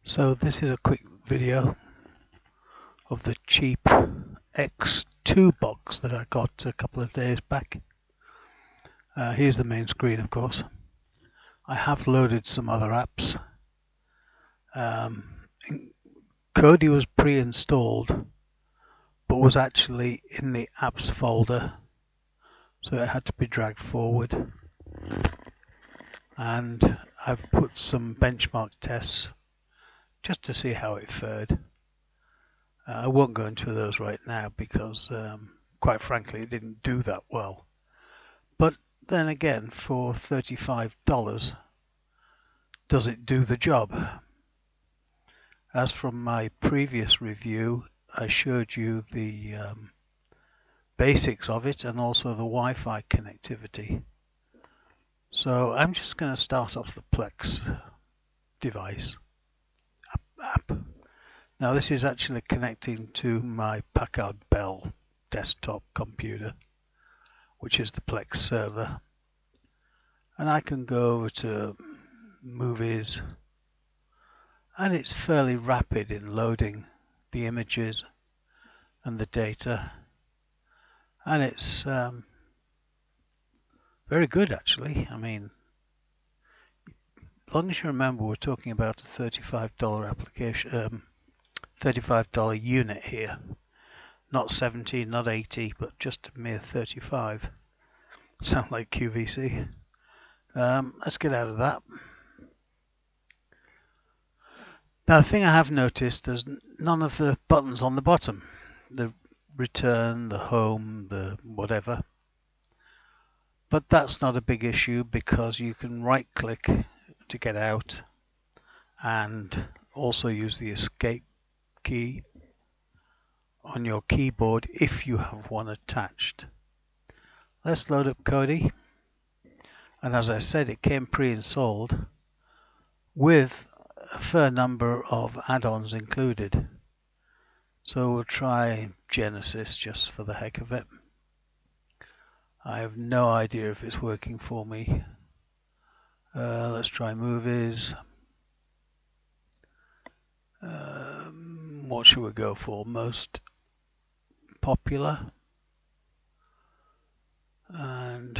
So this is a quick video of the cheap X2 box that I got a couple of days back. Here's the main screen, of course. I have loaded some other apps. Kodi was pre-installed, but was actually in the apps folder, so it had to be dragged forward. And I've put some benchmark tests just to see how it fared. I won't go into those right now because, quite frankly, it didn't do that well. But then again, for $35, does it do the job? As from my previous review, I showed you the basics of it and also the Wi-Fi connectivity. So I'm just going to start off the Plex device app. Now this is actually connecting to my Packard Bell desktop computer, which is the Plex server. And I can go over to movies, and it's fairly rapid in loading the images and the data, and it's very good actually. I mean, as long as you remember we're talking about a $35 application, $35 unit here, not 70, not 80, but just a mere 35. Sound like QVC. Let's get out of that. Now, the thing I have noticed, there's none of the buttons on the bottom. The return, the home, the whatever. But that's not a big issue because you can right click to get out and also use the escape key on your keyboard if you have one attached. Let's load up Kodi. And as I said, it came pre-installed with a fair number of add-ons included. So we'll try Genesis just for the heck of it. I have no idea if it's working for me. Let's try movies. What should we go for? Most popular. And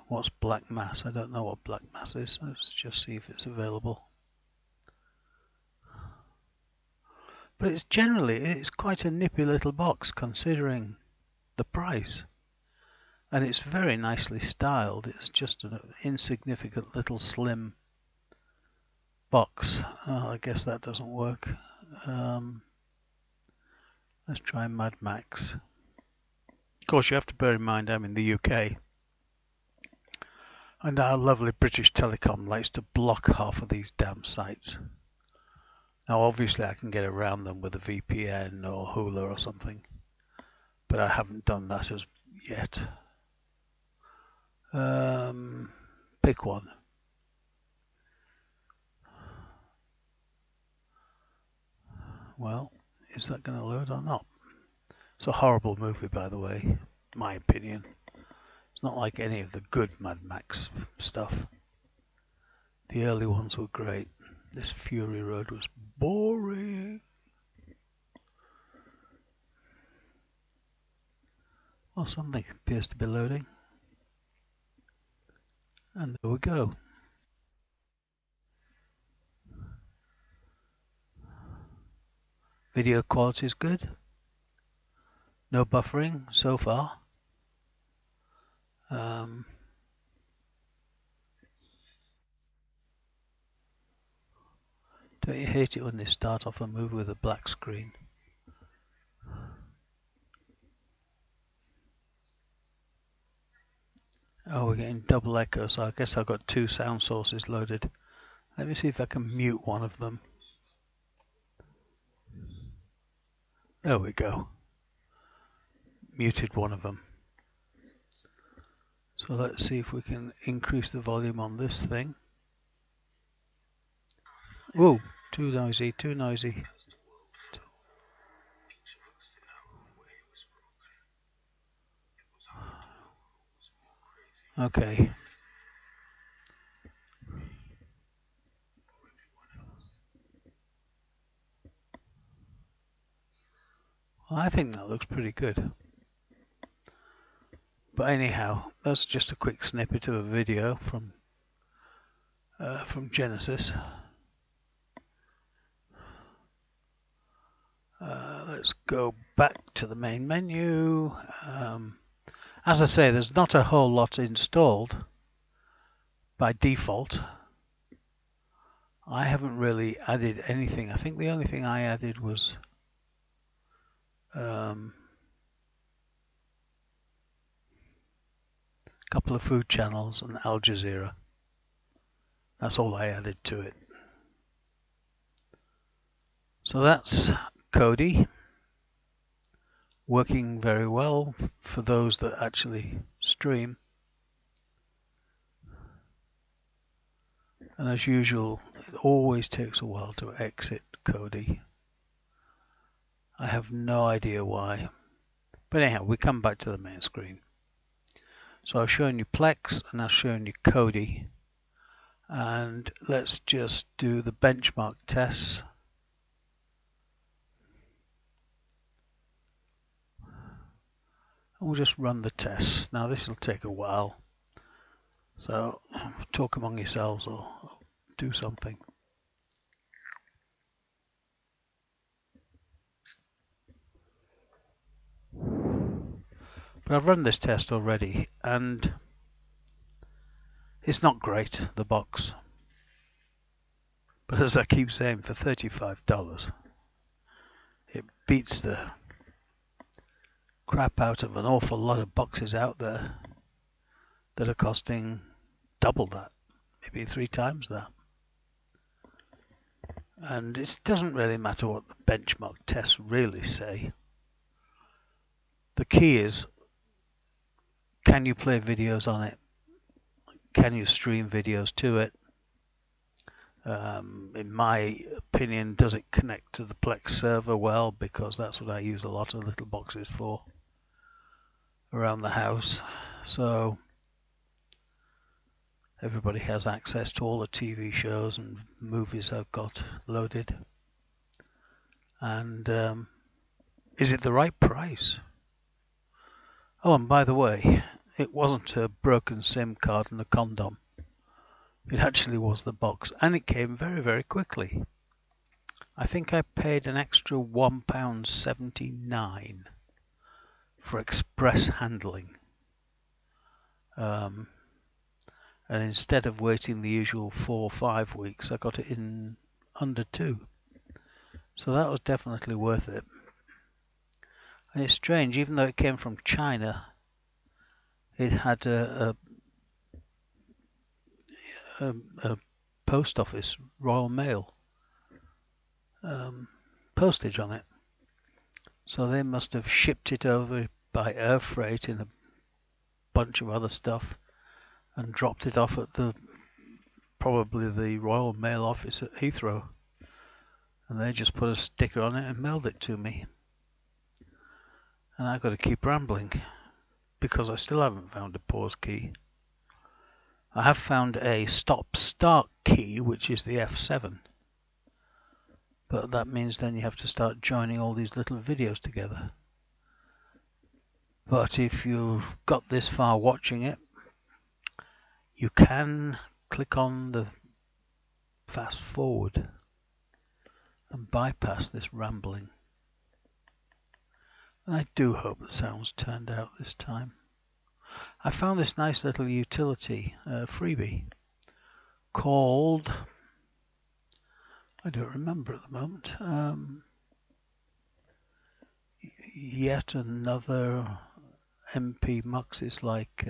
what's Black Mass? I don't know what Black Mass is. Let's just see if it's available. But it's quite a nippy little box considering the price. And it's very nicely styled. It's just an insignificant little slim box. I guess that doesn't work. Let's try Mad Max. Of course, you have to bear in mind I'm in the UK. And our lovely British Telecom likes to block half of these damn sites. Now, obviously, I can get around them with a VPN or Hula or something. But I haven't done that as yet. Pick one. Well, is that going to load or not? It's a horrible movie, by the way, my opinion. It's not like any of the good Mad Max stuff. The early ones were great. This Fury Road was boring. Well, something appears to be loading. And there we go. Video quality is good. No buffering so far. Don't you hate it when they start off a movie with a black screen? Oh, we're getting double echo, so I guess I've got two sound sources loaded. Let me see if I can mute one of them. There we go. Muted one of them. So let's see if we can increase the volume on this thing. Whoa, too noisy, too noisy. Okay. Well, I think that looks pretty good. But anyhow, that's just a quick snippet of a video from Genesis. Let's go back to the main menu. As I say, there's not a whole lot installed by default. I haven't really added anything. I think the only thing I added was a couple of food channels and Al Jazeera. That's all I added to it. So that's Kodi, working very well for those that actually stream. And as usual, it always takes a while to exit Kodi. I have no idea why. But anyhow, we come back to the main screen. So I've shown you Plex and I've shown you Kodi. And let's just do the benchmark tests. And we'll just run the tests. Now this will take a while. So talk among yourselves or do something. But I've run this test already and it's not great, the box. But as I keep saying, for $35, it beats the crap out of an awful lot of boxes out there that are costing double that, maybe 3 times that. And it doesn't really matter what the benchmark tests really say. The key is, can you play videos on it? Can you stream videos to it? In my opinion, does it connect to the Plex server well? Because that's what I use a lot of little boxes for around the house. So everybody has access to all the TV shows and movies I've got loaded. And is it the right price? Oh, and by the way, it wasn't a broken SIM card and a condom. It actually was the box, and it came very, very quickly. I think I paid an extra £1.79 for express handling. And instead of waiting the usual 4 or 5 weeks, I got it in under 2. So that was definitely worth it. And it's strange, even though it came from China, it had a post office, Royal Mail postage on it. So they must have shipped it over by air freight in a bunch of other stuff and dropped it off at probably the Royal Mail office at Heathrow. And they just put a sticker on it and mailed it to me. And I've got to keep rambling because I still haven't found a pause key. I have found a stop-start key, which is the F7. But that means then you have to start joining all these little videos together. But if you've got this far watching it, you can click on the fast forward and bypass this rambling. And I do hope the sound's turned out this time. I found this nice little utility freebie called, I don't remember at the moment, yet another MP Mux. Is like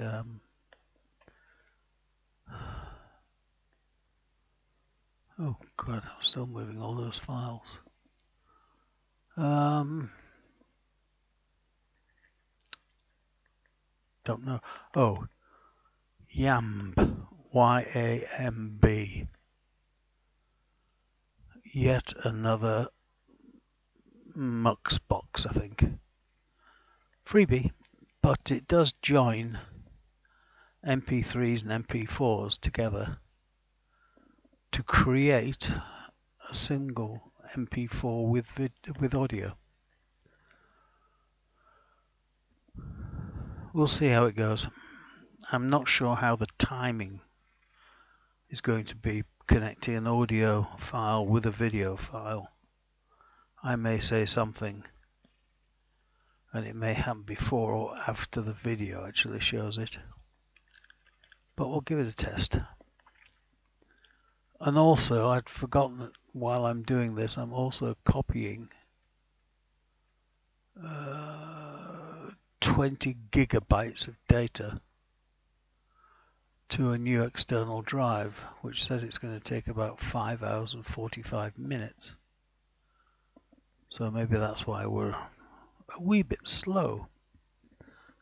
oh god, I'm still moving all those files. Don't know. Oh, Yamb, Y-A-M-B. Yet another Mux box, I think. Freebie, but it does join MP3s and MP4s together to create a single MP4 with audio. we'll see how it goes. I'm not sure how the timing is going to be connecting an audio file with a video file. I may say something and it may happen before or after the video actually shows it. But we'll give it a test. And also, I'd forgotten that while I'm doing this, I'm also copying 20 gigabytes of data to a new external drive, which says it's going to take about 5 hours and 45 minutes. So maybe that's why we're a wee bit slow.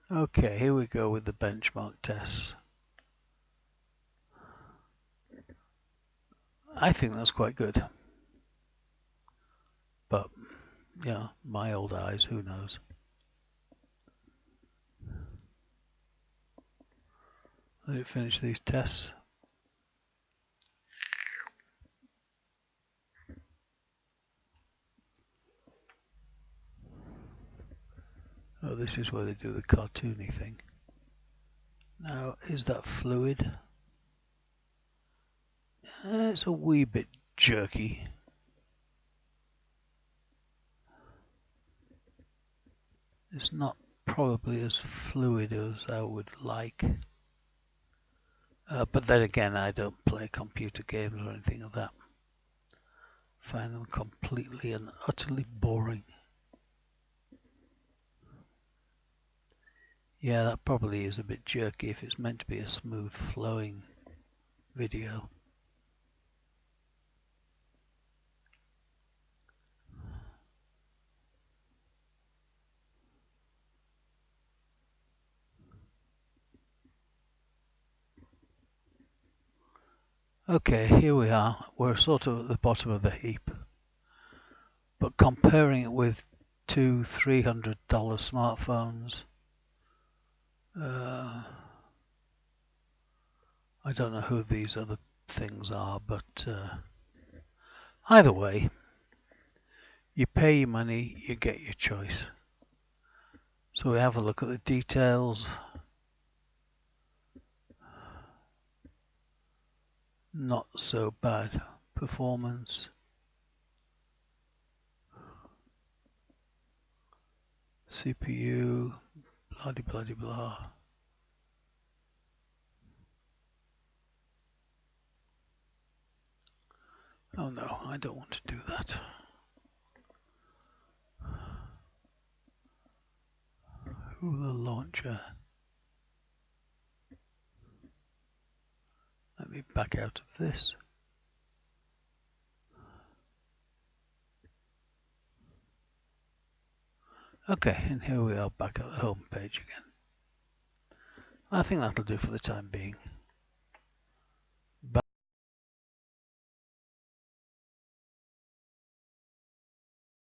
Okay, here we go with the benchmark tests. I think that's quite good. But, yeah, my old eyes, who knows? Let it finish these tests. Oh, this is where they do the cartoony thing. Now, is that fluid? It's a wee bit jerky. It's not probably as fluid as I would like. But then again, I don't play computer games or anything like that. Find them completely and utterly boring. Yeah, that probably is a bit jerky if it's meant to be a smooth flowing video. Okay, here we are. We're sort of at the bottom of the heap. But comparing it with two $300 smartphones, I don't know who these other things are, but either way, you pay your money, you get your choice. So we have a look at the details. Not so bad performance. CPU, blah blah blah blah. Oh no, I don't want to do that. Hula launcher. Let me back out of this. Okay, and here we are back at the home page again. I think that'll do for the time being.